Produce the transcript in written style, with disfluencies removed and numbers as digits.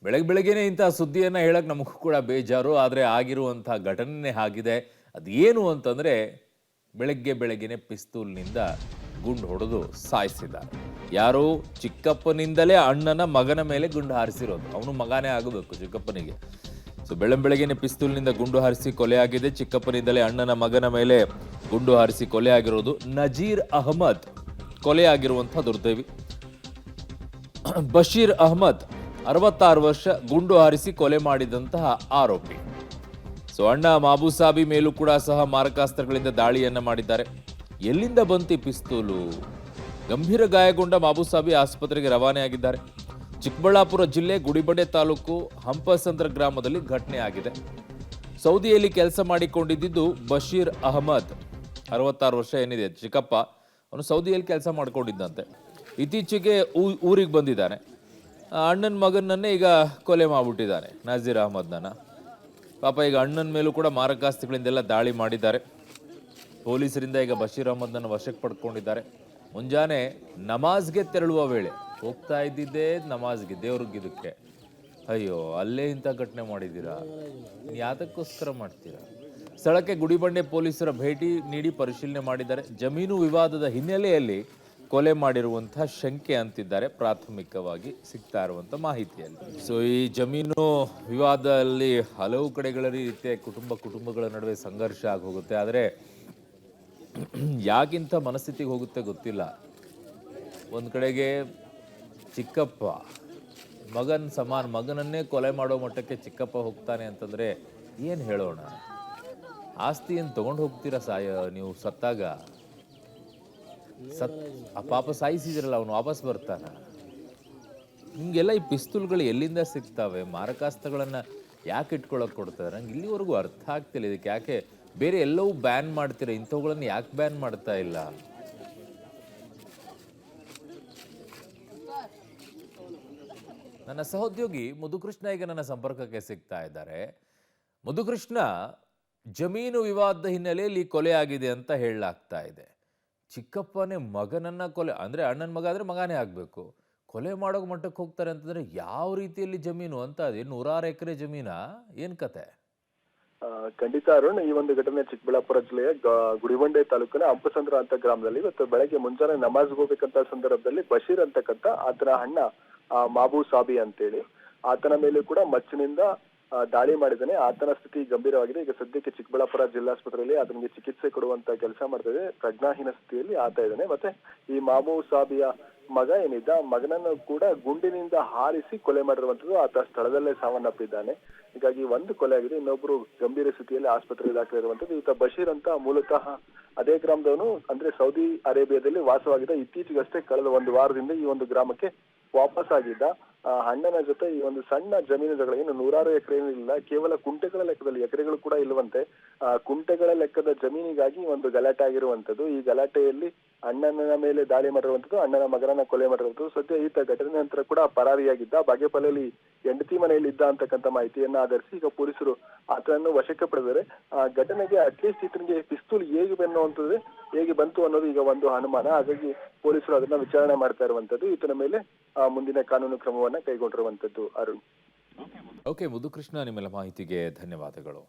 ಬೆಳಗ್ಗೆನೇ ಇಂಥ ಸುದ್ದಿಯನ್ನು ಹೇಳಕ್ಕೆ ನಮಗೂ ಕೂಡ ಬೇಜಾರು. ಆದರೆ ಆಗಿರುವಂಥ ಘಟನೆ ಆಗಿದೆ. ಅದೇನು ಅಂತಂದರೆ ಬೆಳಗ್ಗೆನೇ ಪಿಸ್ತೂಲ್ನಿಂದ ಗುಂಡು ಹೊಡೆದು ಸಾಯಿಸಿದ್ದಾರೆ. ಯಾರು? ಚಿಕ್ಕಪ್ಪನಿಂದಲೇ ಅಣ್ಣನ ಮಗನ ಮೇಲೆ ಗುಂಡು ಹಾರಿಸಿರೋದು. ಅವನು ಮಗನೇ ಆಗಬೇಕು ಚಿಕ್ಕಪ್ಪನಿಗೆ. ಸೊ ಬೆಳಗ್ಗೆನೇ ಪಿಸ್ತೂಲ್ನಿಂದ ಗುಂಡು ಹಾರಿಸಿ ಕೊಲೆಯಾಗಿದೆ. ಚಿಕ್ಕಪ್ಪನಿಂದಲೇ ಅಣ್ಣನ ಮಗನ ಮೇಲೆ ಗುಂಡು ಹಾರಿಸಿ ಕೊಲೆಯಾಗಿರೋದು ನಜೀರ್ ಅಹಮದ್ ಕೊಲೆಯಾಗಿರುವಂಥ ದುರ್ದೈವಿ. ಬಶೀರ್ ಅಹಮದ್ 66 ವರ್ಷ ಗುಂಡು ಹಾರಿಸಿ ಕೊಲೆ ಮಾಡಿದಂತಹ ಆರೋಪಿ. ಸೊ ಅಣ್ಣ ಮಾಬೂಸಾಬಿ ಮೇಲೂ ಕೂಡ ಸಹ ಮಾರಕಾಸ್ತ್ರಗಳಿಂದ ದಾಳಿಯನ್ನ ಮಾಡಿದ್ದಾರೆ. ಎಲ್ಲಿಂದ ಬಂತಿ ಪಿಸ್ತೂಲು? ಗಂಭೀರ ಗಾಯಗೊಂಡ ಮಾಬೂಸಾಬಿ ಆಸ್ಪತ್ರೆಗೆ ರವಾನೆ ಆಗಿದ್ದಾರೆ. ಚಿಕ್ಕಬಳ್ಳಾಪುರ ಜಿಲ್ಲೆ ಗುಡಿಬಂಡೆ ತಾಲೂಕು ಹಂಪಸಂದ್ರ ಗ್ರಾಮದಲ್ಲಿ ಘಟನೆ ಆಗಿದೆ. ಸೌದಿಯಲ್ಲಿ ಕೆಲಸ ಮಾಡಿಕೊಂಡಿದ್ದು ಬಶೀರ್ ಅಹಮದ್ 66 ವರ್ಷ ಏನಿದೆ ಚಿಕ್ಕಪ್ಪ. ಅವನು ಸೌದಿಯಲ್ಲಿ ಕೆಲಸ ಮಾಡ್ಕೊಂಡಿದ್ದಂತೆ. ಇತ್ತೀಚೆಗೆ ಊರಿಗೆ ಬಂದಿದ್ದಾನೆ. ಅಣ್ಣನ ಮಗನನ್ನೇ ಈಗ ಕೊಲೆ ಮಾಡಿಬಿಟ್ಟಿದ್ದಾನೆ ನಜೀರ್ ಅಹಮದ್ನ. ಪಾಪ ಈಗ ಅಣ್ಣನ ಮೇಲೂ ಕೂಡ ಮಾರಕಾಸ್ತ್ರಗಳಿಂದೆಲ್ಲ ದಾಳಿ ಮಾಡಿದ್ದಾರೆ. ಪೊಲೀಸರಿಂದ ಈಗ ಬಶೀರ್ ಅಹಮದ್ನನ್ನು ವಶಕ್ಕೆ ಪಡ್ಕೊಂಡಿದ್ದಾರೆ. ಮುಂಜಾನೆ ನಮಾಜ್ಗೆ ತೆರಳುವ ವೇಳೆ ಹೋಗ್ತಾ ಇದ್ದಿದ್ದೇ ನಮಾಜ್ಗೆ, ದೇವ್ರಿಗಿದಕ್ಕೆ. ಅಯ್ಯೋ, ಅಲ್ಲೇ ಇಂಥ ಘಟನೆ ಮಾಡಿದ್ದೀರಾ? ಯಾತಕ್ಕೋಸ್ಕರ ಮಾಡ್ತೀರಾ? ಸ್ಥಳಕ್ಕೆ ಗುಡಿಬಂಡೆ ಪೊಲೀಸರ ಭೇಟಿ ನೀಡಿ ಪರಿಶೀಲನೆ ಮಾಡಿದ್ದಾರೆ. ಜಮೀನು ವಿವಾದದ ಹಿನ್ನೆಲೆಯಲ್ಲಿ ಕೊಲೆ ಮಾಡಿರುವಂಥ ಶಂಕೆ ಅಂತಿದ್ದಾರೆ ಪ್ರಾಥಮಿಕವಾಗಿ ಸಿಗ್ತಾ ಇರುವಂಥ ಮಾಹಿತಿಯಲ್ಲಿ. ಸೊ ಈ ಜಮೀನು ವಿವಾದದಲ್ಲಿ ಹಲವು ಕಡೆಗಳಲ್ಲಿ ರೀತಿಯ ಕುಟುಂಬಗಳ ನಡುವೆ ಸಂಘರ್ಷ ಆಗಿ ಹೋಗುತ್ತೆ. ಆದರೆ ಯಾಕಿಂತ ಮನಸ್ಥಿತಿಗೆ ಹೋಗುತ್ತೆ ಗೊತ್ತಿಲ್ಲ. ಒಂದು ಕಡೆಗೆ ಚಿಕ್ಕಪ್ಪ ಮಗನನ್ನೇ ಕೊಲೆ ಮಾಡೋ ಮಟ್ಟಕ್ಕೆ ಚಿಕ್ಕಪ್ಪ ಹೋಗ್ತಾನೆ ಅಂತಂದರೆ ಏನು ಹೇಳೋಣ? ಆಸ್ತಿಯನ್ನು ತೊಗೊಂಡು ಹೋಗ್ತೀರಾ ನೀವು ಸತ್ತಾಗ? ಆ ಪಾಪ ಸಾಯಿಸಿದ್ರಲ್ಲ, ಅವನು ವಾಪಸ್ ಬರ್ತಾನ? ನಿಮಗೆಲ್ಲ ಈ ಪಿಸ್ತೂಲ್ಗಳು ಎಲ್ಲಿಂದ ಸಿಗ್ತಾವೆ? ಮಾರಕಾಸ್ತ್ರಗಳನ್ನು ಯಾಕೆ ಇಟ್ಕೊಳ್ಳೋಕೆ ಕೊಡ್ತಾರೆ? ನಂಗೆ ಇಲ್ಲಿವರೆಗೂ ಅರ್ಥ ಆಗ್ತಿಲ್ಲ. ಇದಕ್ಕೆ ಯಾಕೆ ಬೇರೆ ಎಲ್ಲವೂ ಬ್ಯಾನ್ ಮಾಡ್ತೀರ, ಇಂಥವುಗಳನ್ನು ಯಾಕೆ ಬ್ಯಾನ್ ಮಾಡ್ತಾ ಇಲ್ಲ? ನನ್ನ ಸಹೋದ್ಯೋಗಿ ಮುದುಕೃಷ್ಣ ಈಗ ನನ್ನ ಸಂಪರ್ಕಕ್ಕೆ ಸಿಗ್ತಾ ಇದ್ದಾರೆ. ಮುದುಕೃಷ್ಣ, ಜಮೀನು ವಿವಾದದ ಹಿನ್ನೆಲೆಯಲ್ಲಿ ಕೊಲೆ ಆಗಿದೆ ಅಂತ ಹೇಳಲಾಗ್ತಾ ಇದೆ. ಚಿಕ್ಕಪ್ಪನೇ ಮಗನನ್ನ ಕೊಲೆ, ಅಂದ್ರೆ ಅಣ್ಣನ ಮಗ ಆದ್ರೆ ಮಗನೇ ಆಗ್ಬೇಕು, ಕೊಲೆ ಮಾಡೋ ಮಟ್ಟಕ್ಕೆ ಹೋಗ್ತಾರೆ ಅಂತಂದ್ರೆ ಯಾವ ರೀತಿಯಲ್ಲಿ ಜಮೀನು ಅಂತ? ಅದೇ 106 ಎಕರೆ ಜಮೀನಾ? ಏನ್ ಕತೆ? ಖಂಡಿತ ಅರುಣ್, ಈ ಒಂದು ಘಟನೆ ಚಿಕ್ಕಬಳ್ಳಾಪುರ ಜಿಲ್ಲೆಯ ಗುಡಿಬಂಡೆ ತಾಲೂಕಿನ ಹಂಪಸಂದ್ರ ಅಂತ ಗ್ರಾಮದಲ್ಲಿ ಇವತ್ತು ಬೆಳಗ್ಗೆ ಮುಂಜಾನೆ ನಮಾಜ್ಗೆ ಹೋಗ್ಬೇಕಂತ ಸಂದರ್ಭದಲ್ಲಿ ಬಶೀರ್ ಅಂತಕ್ಕಂಥ ಆತನ ಅಣ್ಣ ಮಾಬೂಸಾಬಿ ಅಂತೇಳಿ ಆತನ ಮೇಲೆ ಕೂಡ ಮಚ್ಚಿನಿಂದ ದಾಳಿ ಮಾಡಿದ್ದಾನೆ. ಆತನ ಸ್ಥಿತಿ ಗಂಭೀರವಾಗಿದೆ. ಈಗ ಸದ್ಯಕ್ಕೆ ಚಿಕ್ಕಬಳ್ಳಾಪುರ ಜಿಲ್ಲಾಸ್ಪತ್ರೆಯಲ್ಲಿ ಆತನಿಗೆ ಚಿಕಿತ್ಸೆ ಕೊಡುವಂತ ಕೆಲಸ ಮಾಡ್ತಿದೆ. ಪ್ರಜ್ಞಾಹೀನ ಸ್ಥಿತಿಯಲ್ಲಿ ಆತ ಇದ್ದಾನೆ. ಮತ್ತೆ ಈ ಮಾಬೂಸಾಬಿಯ ಮಗ ಏನಿದ್ದ, ಮಗನನ್ನು ಕೂಡ ಗುಂಡಿನಿಂದ ಹಾರಿಸಿ ಕೊಲೆ ಮಾಡಿರುವಂತದ್ದು. ಆತ ಸ್ಥಳದಲ್ಲೇ ಸಾವನ್ನಪ್ಪಿದ್ದಾನೆ. ಹೀಗಾಗಿ ಒಂದು ಕೊಲೆ ಆಗಿದೆ, ಇನ್ನೊಬ್ರು ಗಂಭೀರ ಸ್ಥಿತಿಯಲ್ಲಿ ಆಸ್ಪತ್ರೆಗೆ ದಾಖಲಿರುವಂತದ್ದು. ಈತ ಬಶೀರ್ ಅಂತ ಮೂಲತಃ ಅದೇ ಗ್ರಾಮದವನು, ಅಂದ್ರೆ ಸೌದಿ ಅರೇಬಿಯಾದಲ್ಲಿ ವಾಸವಾಗಿದ್ದ. ಇತ್ತೀಚೆಗಷ್ಟೇ ಕಳೆದ 1 ವಾರದಿಂದ ಈ ಒಂದು ಗ್ರಾಮಕ್ಕೆ ವಾಪಸ್ ಆಗಿದ್ದ. ಅಣ್ಣನ ಜೊತೆ ಈ ಒಂದು ಸಣ್ಣ ಜಮೀನು ಜಗಳ, ಏನು 106 ಎಕರೆ ಇಲ್ಲ, ಕೇವಲ ಕುಂಟೆಗಳ ಲೆಕ್ಕದಲ್ಲಿ, ಎಕರೆಗಳು ಕೂಡ ಇಲ್ಲವಂತೆ, ಕುಂಟೆಗಳ ಲೆಕ್ಕದ ಜಮೀನಿಗಾಗಿ ಒಂದು ಗಲಾಟೆ ಆಗಿರುವಂತದ್ದು. ಈ ಗಲಾಟೆಯಲ್ಲಿ ಅಣ್ಣನ ಮೇಲೆ ದಾಳಿ ಮಾಡಿರುವಂತದ್ದು, ಅಣ್ಣನ ಮಗನನ್ನ ಕೊಲೆ ಮಾಡಿರುವಂತದ್ದು. ಸದ್ಯ ಈತ ಘಟನೆ ನಂತರ ಕೂಡ ಪರಾರಿಯಾಗಿದ್ದ. ಬಾಗೇಪಲ್ಲಿಯಲ್ಲಿ ಹೆಂಡತಿ ಮನೆಯಲ್ಲಿ ಇದ್ದ ಅಂತಕ್ಕಂಥ ಮಾಹಿತಿಯನ್ನ ಆಧರಿಸಿ ಈಗ ಪೊಲೀಸರು ಆತನನ್ನು ವಶಕ್ಕೆ ಪಡೆದರೆ ಘಟನೆಗೆ ಅಟ್ಲೀಸ್ಟ್ ಈತನಿಗೆ ಪಿಸ್ತೂಲ್ ಹೇಗೆ ಬಂತು ಅನ್ನೋದು ಈಗ ಒಂದು ಅನುಮಾನ. ಹಾಗಾಗಿ ಪೊಲೀಸರು ಅದನ್ನ ವಿಚಾರಣೆ ಮಾಡ್ತಾ ಇರುವಂತದ್ದು. ಈತನ ಮೇಲೆ ಮುಂದಿನ ಕಾನೂನು ಕ್ರಮವನ್ನ ಕೈಗೊಂಡಿರುವಂತದ್ದು. ಅರುಣ್. ಓಕೆ ಮುದುಕೃಷ್ಣ, ನಿಮ್ಮೆಲ್ಲ ಮಾಹಿತಿಗೆ ಧನ್ಯವಾದಗಳು.